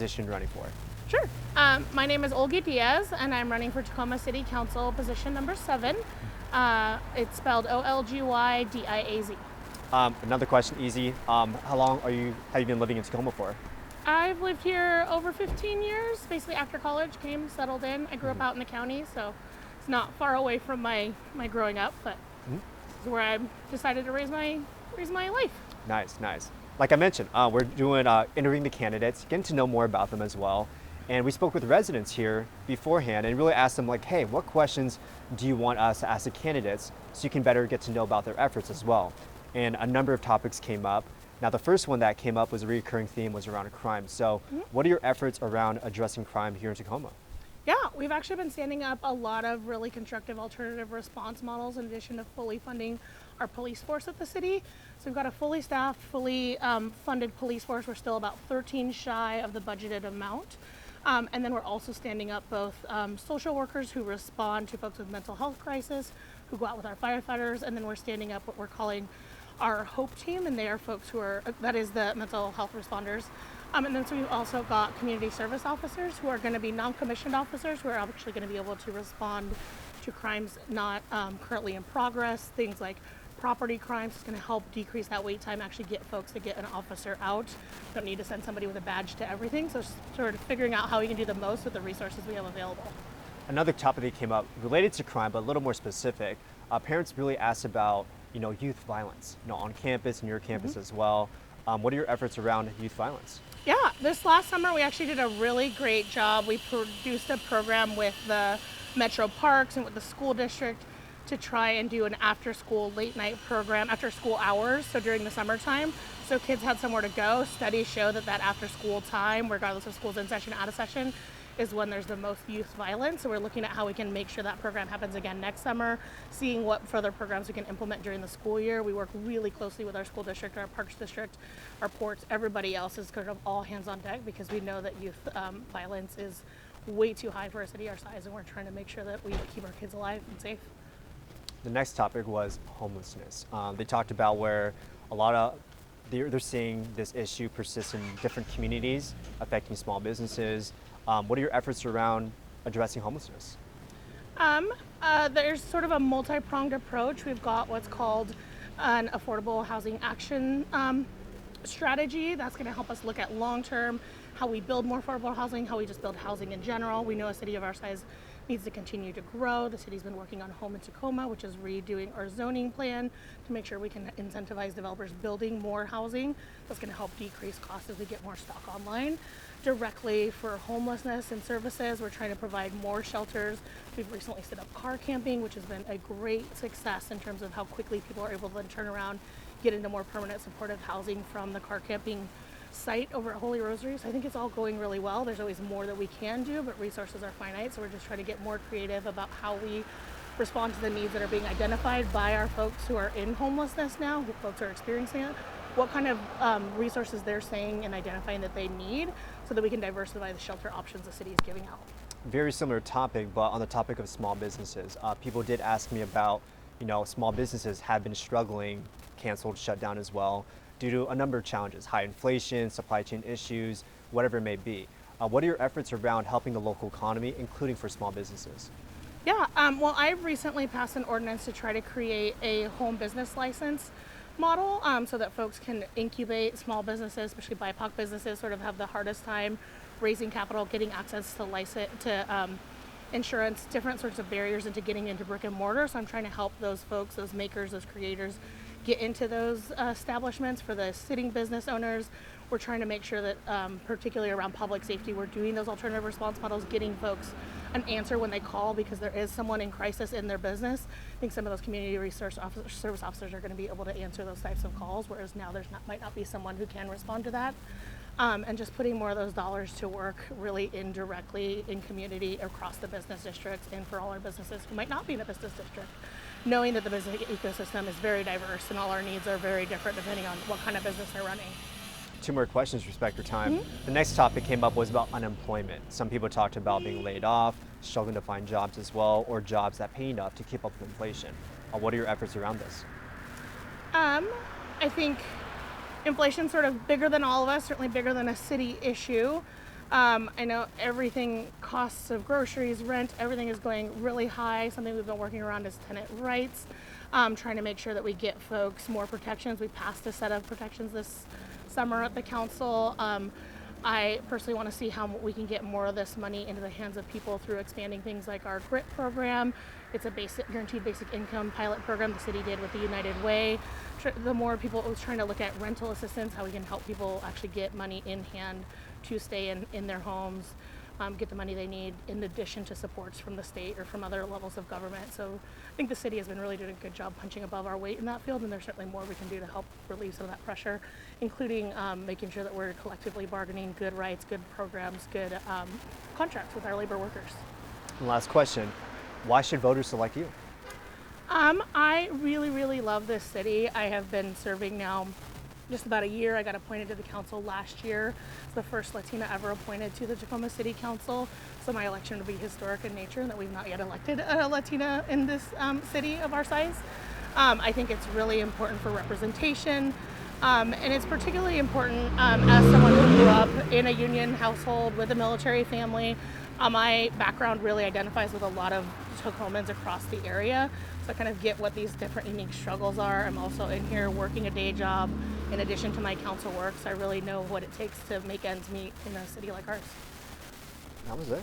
position you're running for? Sure. My name is Olgy Diaz, and I'm running for Tacoma City Council position number 7. It's spelled Olgydiaz. Another question, easy. How long have you been living in Tacoma for? I've lived here over 15 years. Basically, after college, came, settled in. I grew up out in the county, so it's not far away from my growing up, but this is where I decided to raise my life. Nice. Like I mentioned, we're doing interviewing the candidates, getting to know more about them as well. And we spoke with residents here beforehand and really asked them like, hey, what questions do you want us to ask the candidates so you can better get to know about their efforts as well? And a number of topics came up. Now, the first one that came up was a recurring theme was around crime. So what are your efforts around addressing crime here in Tacoma? Yeah, we've actually been standing up a lot of really constructive alternative response models in addition to fully funding our police force at the city. So we've got a fully staffed, fully funded police force. We're still about 13 shy of the budgeted amount. And then we're also standing up both social workers who respond to folks with mental health crisis, who go out with our firefighters, and then we're standing up what we're calling our HOPE team, and they are folks who are, that is the mental health responders. And then so we've also got community service officers who are going to be non-commissioned officers who are actually going to be able to respond to crimes not currently in progress, things like property crimes. Is going to help decrease that wait time, actually get folks to get an officer out. Don't need to send somebody with a badge to everything. So sort of figuring out how we can do the most with the resources we have available. Another topic that came up related to crime, but a little more specific. Parents really asked about, youth violence, on campus and your campus as well. What are your efforts around youth violence? Yeah, this last summer we actually did a really great job. We produced a program with the Metro Parks and with the school district to try and do an after-school late night program, after school hours, so during the summertime, so kids had somewhere to go. Studies show that after-school time, regardless of school's in session, out of session, is when there's the most youth violence. So we're looking at how we can make sure that program happens again next summer, seeing what further programs we can implement during the school year. We work really closely with our school district, our parks district, our ports, everybody else is kind of all hands on deck because we know that youth violence is way too high for a city our size, and we're trying to make sure that we keep our kids alive and safe. The next topic was homelessness. They talked about where a lot of they're seeing this issue persist in different communities, affecting small businesses. What are your efforts around addressing homelessness? There's sort of a multi-pronged approach. We've got what's called an affordable housing action strategy that's going to help us look at long-term how we build more affordable housing, how we just build housing in general. We know a city of our size needs to continue to grow. The city's been working on Home in Tacoma, which is redoing our zoning plan to make sure we can incentivize developers building more housing. That's going to help decrease costs as we get more stock online. Directly for homelessness and services, we're trying to provide more shelters. We've recently set up car camping, which has been a great success in terms of how quickly people are able to then turn around, get into more permanent supportive housing from the car camping site over at Holy Rosary. So I think it's all going really well. There's always more that we can do, but resources are finite. So we're just trying to get more creative about how we respond to the needs that are being identified by our folks who are in homelessness now, who folks are experiencing it, what kind of resources they're saying and identifying that they need so that we can diversify the shelter options the city is giving out. Very similar topic, but on the topic of small businesses, people did ask me about, small businesses have been struggling, canceled, shut down as well, due to a number of challenges, high inflation, supply chain issues, whatever it may be. What are your efforts around helping the local economy, including for small businesses? Yeah, well, I've recently passed an ordinance to try to create a home business license model so that folks can incubate small businesses, especially BIPOC businesses, sort of have the hardest time raising capital, getting access to insurance, different sorts of barriers into getting into brick and mortar. So I'm trying to help those folks, those makers, those creators get into those establishments. For the sitting business owners, we're trying to make sure that particularly around public safety, we're doing those alternative response models, getting folks an answer when they call because there is someone in crisis in their business. I think some of those community service officers are going to be able to answer those types of calls, whereas now might not be someone who can respond to that. And just putting more of those dollars to work really indirectly in community across the business districts and for all our businesses who might not be in a business district, knowing that the business ecosystem is very diverse and all our needs are very different depending on what kind of business they're running. 2 more questions, respect your time. The next topic came up was about unemployment. Some people talked about being laid off, struggling to find jobs as well, or jobs that pay enough to keep up with inflation. What are your efforts around this? I think inflation's sort of bigger than all of us, certainly bigger than a city issue. I know everything, costs of groceries, rent, everything is going really high. Something we've been working around is tenant rights, trying to make sure that we get folks more protections. We passed a set of protections this summer at the council. I personally want to see how we can get more of this money into the hands of people through expanding things like our GRIT program. It's a guaranteed basic income pilot program the city did with the United Way. The more people trying to look at rental assistance, how we can help people actually get money in hand to stay in their homes, get the money they need in addition to supports from the state or from other levels of government. So I think the city has been really doing a good job punching above our weight in that field, and there's certainly more we can do to help relieve some of that pressure, including making sure that we're collectively bargaining good rights, good programs, good contracts with our labor workers. And last question, why should voters select you? I really, really love this city. I have been serving now just about a year. I got appointed to the council last year. It's the first Latina ever appointed to the Tacoma City Council. So my election will be historic in nature, and that we've not yet elected a Latina in this city of our size. I think it's really important for representation. And it's particularly important as someone who grew up in a union household with a military family. My background really identifies with a lot of Tacomans across the area, so I kind of get what these different unique struggles are. I'm also in here working a day job in addition to my council work, so I really know what it takes to make ends meet in a city like ours. That was it.